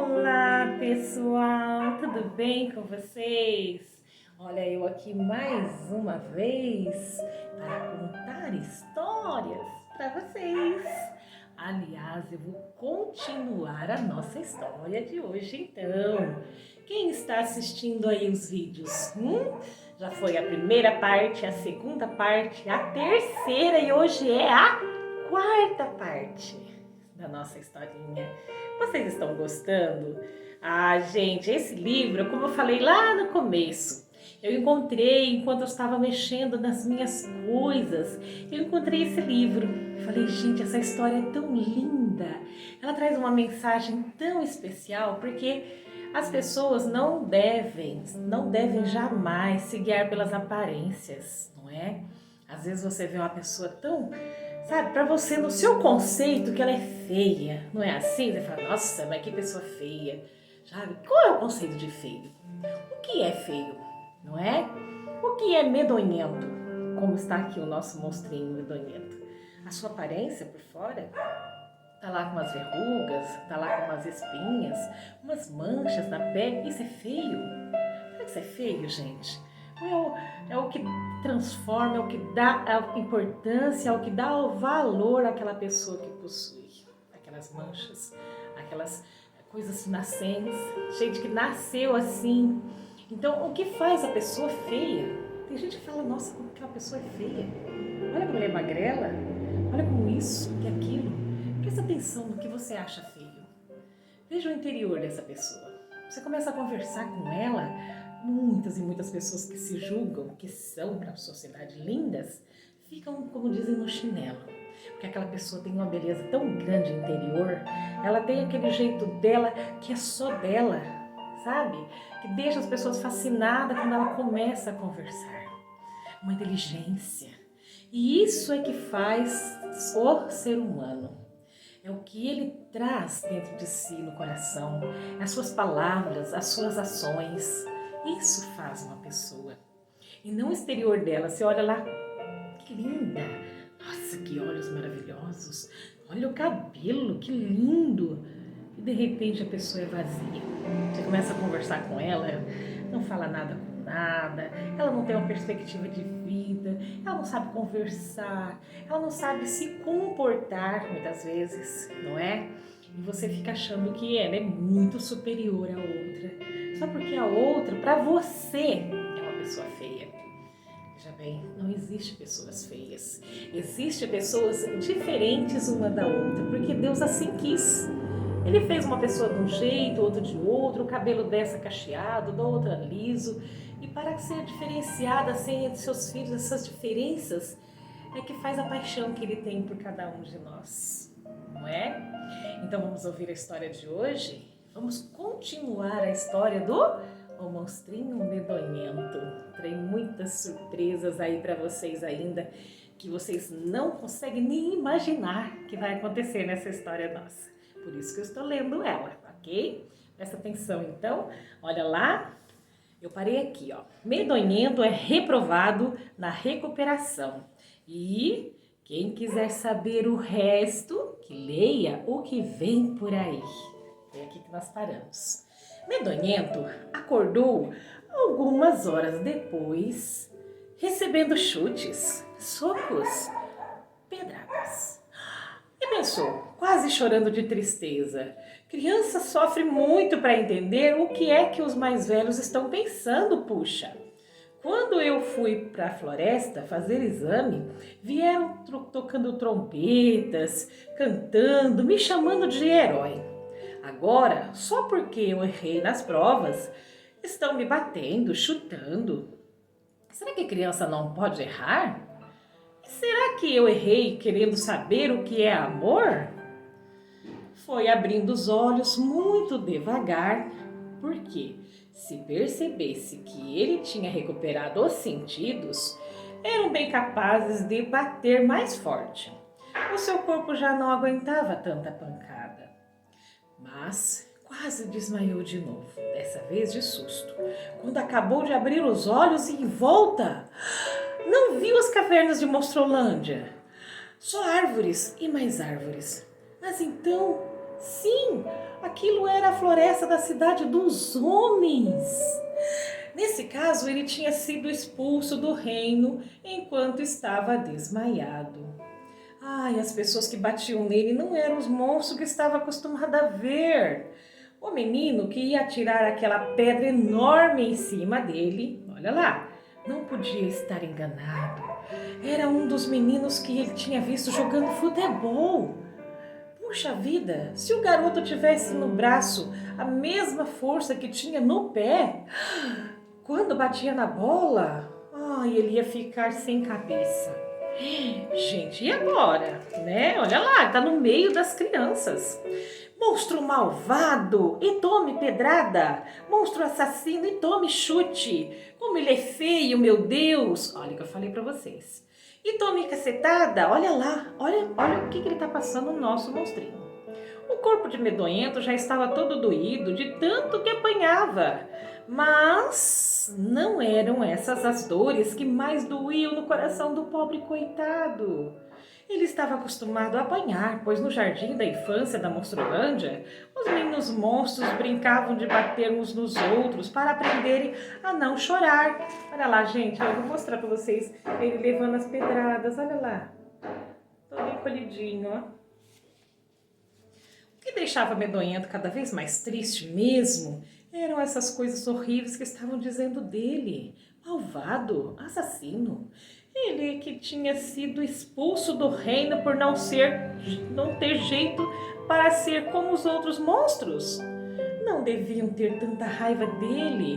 Olá, pessoal, tudo bem com vocês? Olha, eu aqui mais uma vez para contar histórias para vocês. Aliás, eu vou continuar a nossa história de hoje, então. Quem está assistindo aí os vídeos? Já foi a primeira parte, a segunda parte, a terceira e hoje é a quarta parte da nossa historinha. Vocês estão gostando? Ah, gente, esse livro, como eu falei lá no começo, eu encontrei enquanto eu estava mexendo nas minhas coisas. Eu encontrei esse livro. Falei, gente, essa história é tão linda. Ela traz uma mensagem tão especial, porque as pessoas não devem jamais se guiar pelas aparências, não é? Às vezes você vê uma pessoa tão, sabe, pra você, no seu conceito, que ela é feia, não é assim? Você fala, nossa, mas que pessoa feia, sabe? Qual é o conceito de feio? O que é feio, não é? O que é medonhento? Como está aqui o nosso monstrinho medonhento. A sua aparência por fora tá lá com umas verrugas, tá lá com umas espinhas, umas manchas na pele. Isso é feio? Será que isso é feio, gente? É o que transforma, é o que dá a importância, é o que dá o valor àquela pessoa que possui aquelas manchas, aquelas coisas nascentes, gente que nasceu assim. Então, o que faz a pessoa feia? Tem gente que fala, nossa, como aquela pessoa é feia. Olha como ela é magrela, olha como isso, que aquilo. Presta atenção no que você acha feio. Veja o interior dessa pessoa. Você começa a conversar com ela. Muitas e muitas pessoas que se julgam, que são para a sociedade lindas, ficam, como dizem, no chinelo. Porque aquela pessoa tem uma beleza tão grande interior, ela tem aquele jeito dela que é só dela, sabe? Que deixa as pessoas fascinadas quando ela começa a conversar. Uma inteligência. E isso é que faz o ser humano. É o que ele traz dentro de si, no coração, as suas palavras, as suas ações. Isso faz uma pessoa. E não o exterior dela. Você olha lá, que linda. Nossa, que olhos maravilhosos. Olha o cabelo, que lindo. E de repente a pessoa é vazia. Você começa a conversar com ela, não fala nada com nada, ela não tem uma perspectiva de vida, ela não sabe conversar, ela não sabe se comportar muitas vezes, não é? E você fica achando que ela é muito superior à outra. Só porque a outra, para você, é uma pessoa feia. Veja bem, não existe pessoas feias. Existem pessoas diferentes uma da outra, porque Deus assim quis. Ele fez uma pessoa de um jeito, outra de outro, o cabelo dessa cacheado, da outra liso. E para ser diferenciada assim entre seus filhos, essas diferenças é que faz a paixão que ele tem por cada um de nós, não é? Então vamos ouvir a história de hoje? Vamos continuar a história do O Monstrinho Medonhento. Tem muitas surpresas aí para vocês ainda, que vocês não conseguem nem imaginar que vai acontecer nessa história nossa. Por isso que eu estou lendo ela, ok? Presta atenção então, olha lá. Eu parei aqui, ó. Medonhento é reprovado na recuperação. E quem quiser saber o resto, que leia o que vem por aí. É aqui que nós paramos. Medonhento acordou algumas horas depois, recebendo chutes, socos, pedradas. E pensou, quase chorando de tristeza, criança sofre muito para entender o que é que os mais velhos estão pensando, puxa. Quando eu fui para a floresta fazer exame, vieram tocando trombetas, cantando, me chamando de herói. Agora, só porque eu errei nas provas, estão me batendo, chutando. Será que criança não pode errar? Será que eu errei querendo saber o que é amor? Foi abrindo os olhos muito devagar, porque se percebesse que ele tinha recuperado os sentidos, eram bem capazes de bater mais forte. O seu corpo já não aguentava tanta pancada. Mas quase desmaiou de novo, dessa vez de susto, quando acabou de abrir os olhos e em volta não viu as cavernas de Monstrolândia, só árvores e mais árvores. Mas então Sim, aquilo era a floresta da cidade dos homens. Nesse caso, ele tinha sido expulso do reino enquanto estava desmaiado. Ai, as pessoas que batiam nele não eram os monstros que estava acostumada a ver. O menino que ia atirar aquela pedra enorme em cima dele, olha lá, não podia estar enganado. Era um dos meninos que ele tinha visto jogando futebol. Puxa vida, se o garoto tivesse no braço a mesma força que tinha no pé, quando batia na bola, ele ia ficar sem cabeça. Gente, e agora? Né? Olha lá, tá no meio das crianças. Monstro malvado, e tome pedrada. Monstro assassino, e tome chute. Como ele é feio, meu Deus. Olha o que eu falei pra vocês. E tome cacetada, olha lá, olha o que ele tá passando no nosso monstrinho. O corpo de Medonhento já estava todo doído de tanto que apanhava. Mas não eram essas as dores que mais doíam no coração do pobre coitado. Ele estava acostumado a apanhar, pois no jardim da infância da Monstrolândia, os meninos monstros brincavam de bater uns nos outros para aprenderem a não chorar. Olha lá, gente, eu vou mostrar para vocês ele levando as pedradas, olha lá. Todo encolhidinho, ó. O que deixava Medonhento cada vez mais triste mesmo eram essas coisas horríveis que estavam dizendo dele. Malvado, assassino. Ele que tinha sido expulso do reino por não ter jeito para ser como os outros monstros. Não deviam ter tanta raiva dele.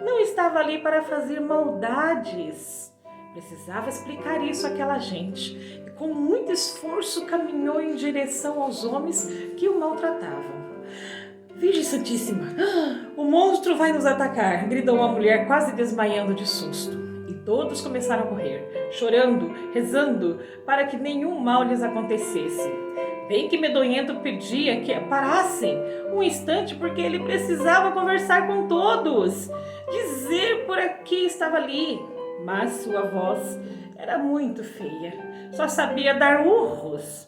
Não estava ali para fazer maldades. Precisava explicar isso àquela gente. E com muito esforço caminhou em direção aos homens que o maltratavam. Virgem Santíssima, o monstro vai nos atacar, gritou uma mulher quase desmaiando de susto. E todos começaram a correr, chorando, rezando, para que nenhum mal lhes acontecesse. Bem que Medonhento pedia que parassem um instante porque ele precisava conversar com todos, dizer por que estava ali. Mas sua voz era muito feia, só sabia dar urros.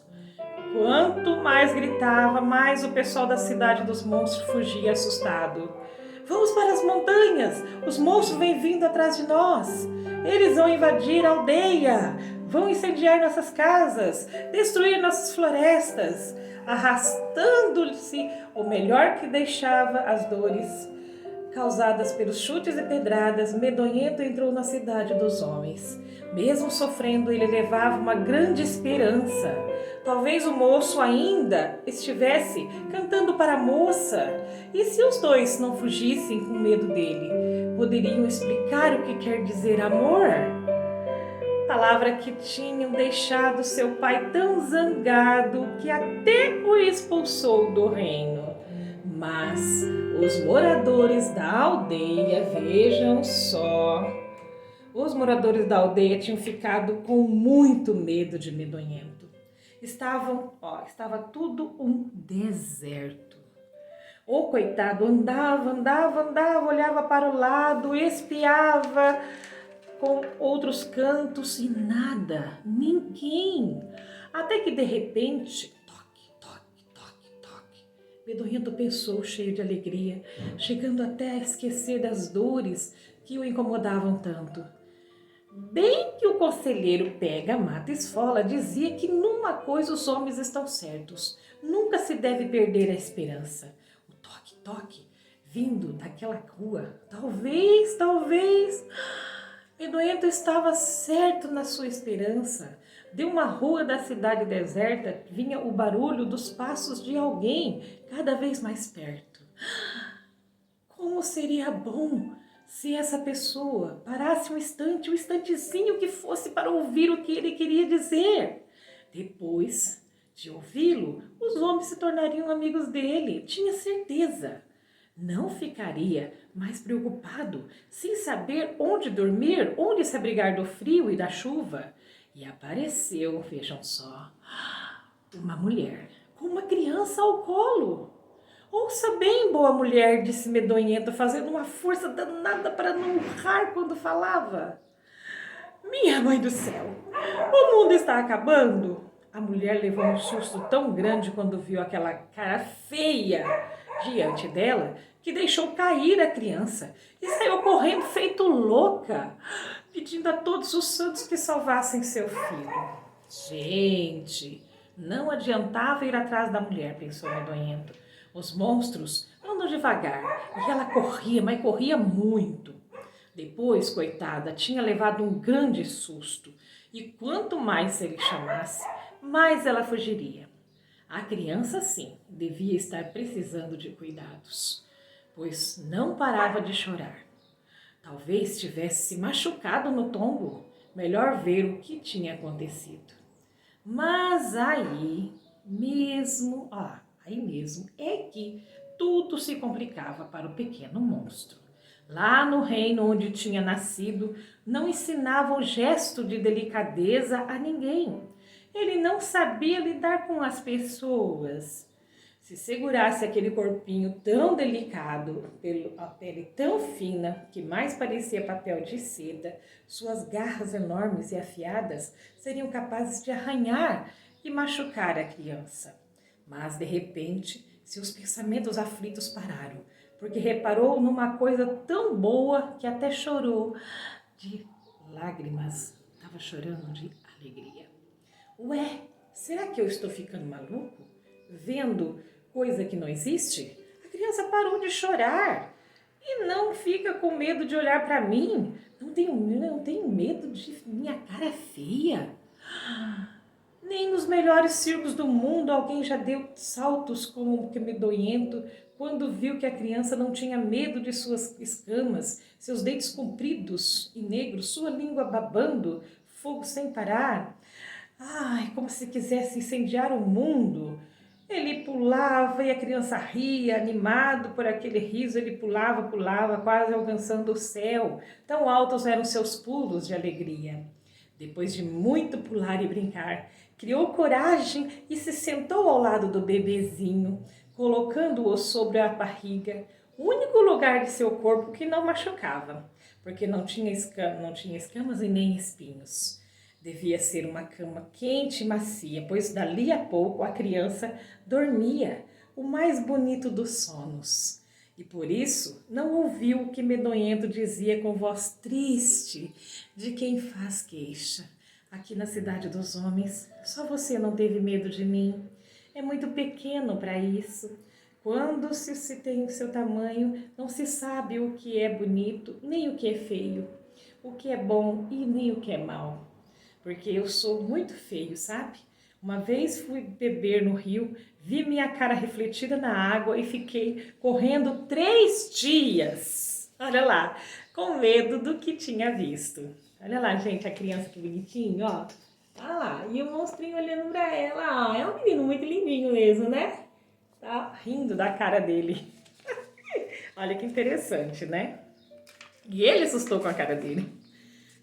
Quanto mais gritava, mais o pessoal da cidade dos monstros fugia assustado. Vamos para as montanhas! Os monstros vêm vindo atrás de nós! Eles vão invadir a aldeia! Vão incendiar nossas casas! Destruir nossas florestas! Arrastando-se o melhor que deixava as dores causadas pelos chutes e pedradas, Medonhento entrou na cidade dos homens. Mesmo sofrendo, ele levava uma grande esperança. Talvez o moço ainda estivesse cantando para a moça. E se os dois não fugissem com medo dele, poderiam explicar o que quer dizer amor? Palavra que tinham deixado seu pai tão zangado que até o expulsou do reino. Mas os moradores da aldeia, vejam só, os moradores da aldeia tinham ficado com muito medo de Medonhento. Estava tudo um deserto. O coitado andava, olhava para o lado, espiava com outros cantos e nada, ninguém. Até que de repente, Medonhento pensou, cheio de alegria, chegando até a esquecer das dores que o incomodavam tanto. Bem que o conselheiro Pega, Mata, Esfola dizia que numa coisa os homens estão certos, nunca se deve perder a esperança. O toque, vindo daquela rua, talvez, Medonhento estava certo na sua esperança. De uma rua da cidade deserta vinha o barulho dos passos de alguém cada vez mais perto. Como seria bom se essa pessoa parasse um instantezinho que fosse para ouvir o que ele queria dizer. Depois de ouvi-lo, os homens se tornariam amigos dele, tinha certeza. Não ficaria mais preocupado, sem saber onde dormir, onde se abrigar do frio e da chuva. E apareceu, vejam só, uma mulher com uma criança ao colo. Ouça bem, boa mulher, disse Medonhento, fazendo uma força danada para não urrar quando falava. Minha mãe do céu, o mundo está acabando. A mulher levou um susto tão grande quando viu aquela cara feia diante dela, que deixou cair a criança e saiu correndo feito louca, pedindo a todos os santos que salvassem seu filho. Gente, não adiantava ir atrás da mulher, pensou o medonhento. Os monstros andam devagar e ela corria, mas corria muito. Depois, coitada, tinha levado um grande susto e quanto mais ele chamasse, mais ela fugiria. A criança, sim, devia estar precisando de cuidados, pois não parava de chorar. Talvez tivesse se machucado no tombo. Melhor ver o que tinha acontecido. Mas aí mesmo é que tudo se complicava para o pequeno monstro. Lá no reino onde tinha nascido, não ensinava o gesto de delicadeza a ninguém. Ele não sabia lidar com as pessoas. Se segurasse aquele corpinho tão delicado, a pele tão fina, que mais parecia papel de seda, suas garras enormes e afiadas seriam capazes de arranhar e machucar a criança. Mas, de repente, seus pensamentos aflitos pararam, porque reparou numa coisa tão boa que até chorou de lágrimas. Estava chorando de alegria. Ué, será que eu estou ficando maluco? Vendo coisa que não existe? A criança parou de chorar e não fica com medo de olhar para mim. Não tenho medo de minha cara feia. Nem nos melhores circos do mundo alguém já deu saltos como o medonhento quando viu que a criança não tinha medo de suas escamas, seus dentes compridos e negros, sua língua babando, fogo sem parar. Ai, como se quisesse incendiar o mundo. Ele pulava e a criança ria, animado por aquele riso, ele pulava, quase alcançando o céu. Tão altos eram seus pulos de alegria. Depois de muito pular e brincar, criou coragem e se sentou ao lado do bebezinho, colocando-o sobre a barriga, o único lugar de seu corpo que não machucava, porque não tinha escamas e nem espinhos. Devia ser uma cama quente e macia, pois dali a pouco a criança dormia, o mais bonito dos sonos. E por isso não ouviu o que Medonhento dizia com voz triste de quem faz queixa. Aqui na cidade dos homens, só você não teve medo de mim. É muito pequeno para isso. Quando se tem o seu tamanho, não se sabe o que é bonito, nem o que é feio, o que é bom e nem o que é mal. Porque eu sou muito feio, sabe? Uma vez fui beber no rio, vi minha cara refletida na água e fiquei correndo 3 dias. Olha lá, com medo do que tinha visto. Olha lá, gente, a criança que bonitinho, ó. Olha lá, e o monstrinho olhando pra ela, ó. É um menino muito lindinho mesmo, né? Tá rindo da cara dele. Olha que interessante, né? E ele assustou com a cara dele.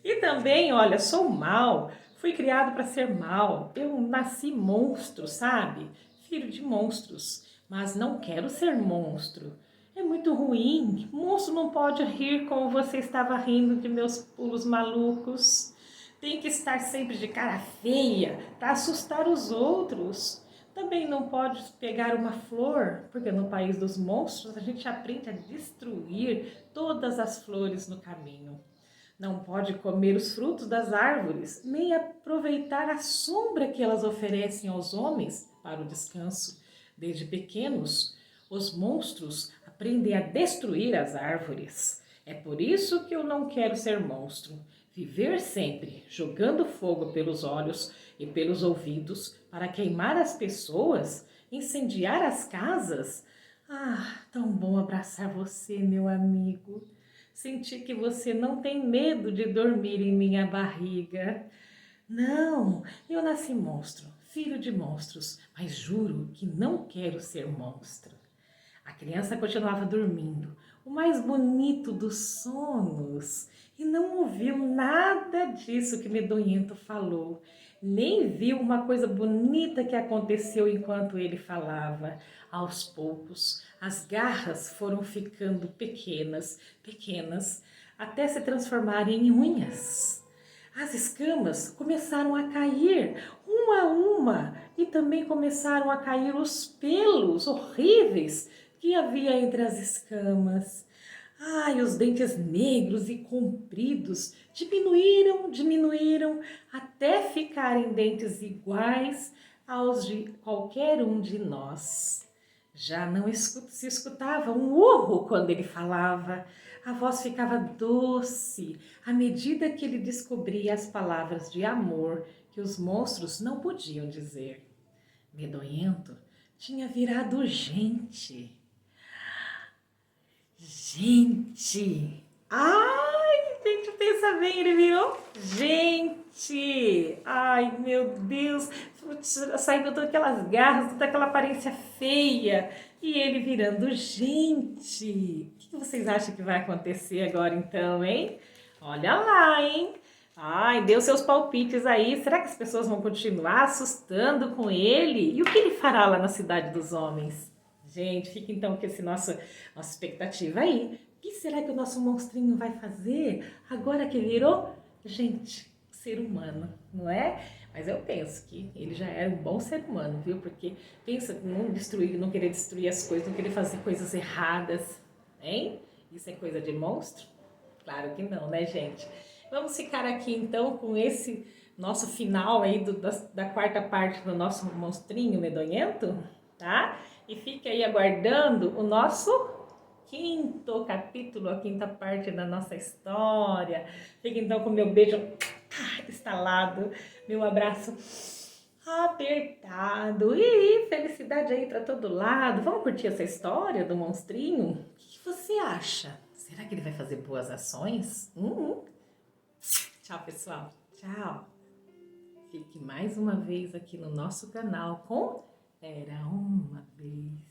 E também, olha, sou mal, fui criado para ser mal, eu nasci monstro, sabe? Filho de monstros, mas não quero ser monstro. É muito ruim, monstro não pode rir como você estava rindo de meus pulos malucos. Tem que estar sempre de cara feia para assustar os outros. Também não pode pegar uma flor, porque no país dos monstros a gente aprende a destruir todas as flores no caminho. Não pode comer os frutos das árvores, nem aproveitar a sombra que elas oferecem aos homens para o descanso. Desde pequenos, os monstros aprendem a destruir as árvores. É por isso que eu não quero ser monstro. Viver sempre jogando fogo pelos olhos e pelos ouvidos para queimar as pessoas, incendiar as casas. Ah, tão bom abraçar você, meu amigo. Sentir que você não tem medo de dormir em minha barriga. Não, eu nasci monstro, filho de monstros, mas juro que não quero ser monstro. A criança continuava dormindo, o mais bonito dos sonos, e não ouviu nada disso que Medonhento falou, nem viu uma coisa bonita que aconteceu enquanto ele falava. Aos poucos, as garras foram ficando pequenas, até se transformarem em unhas. As escamas começaram a cair, uma a uma, e também começaram a cair os pelos horríveis que havia entre as escamas. Ai, os dentes negros e compridos diminuíram, até ficarem dentes iguais aos de qualquer um de nós. Já não se escutava um urro quando ele falava. A voz ficava doce à medida que ele descobria as palavras de amor que os monstros não podiam dizer. Medonhento tinha virado gente. Gente! Ai, gente, pensa bem, ele virou gente! Ai, meu Deus! Saindo todas aquelas garras, toda aquela aparência feia. E ele virando gente! O que vocês acham que vai acontecer agora então, hein? Olha lá, hein? Ai, deu seus palpites aí. Será que as pessoas vão continuar assustando com ele? E o que ele fará lá na Cidade dos Homens? Gente, fica então com nossa expectativa aí. O que será que o nosso monstrinho vai fazer agora que virou, gente, ser humano, não é? Mas eu penso que ele já era um bom ser humano, viu? Porque pensa não destruir, não querer destruir as coisas, não querer fazer coisas erradas, hein? Isso é coisa de monstro? Claro que não, né, gente? Vamos ficar aqui então com esse nosso final aí da quarta parte do nosso monstrinho medonhento, tá? E fique aí aguardando o nosso quinto capítulo, a quinta parte da nossa história. Fique então com meu beijo estalado, meu abraço apertado e felicidade aí para todo lado. Vamos curtir essa história do monstrinho? O que você acha? Será que ele vai fazer boas ações? Tchau, pessoal. Tchau. Fique mais uma vez aqui no nosso canal com Era Uma Vez.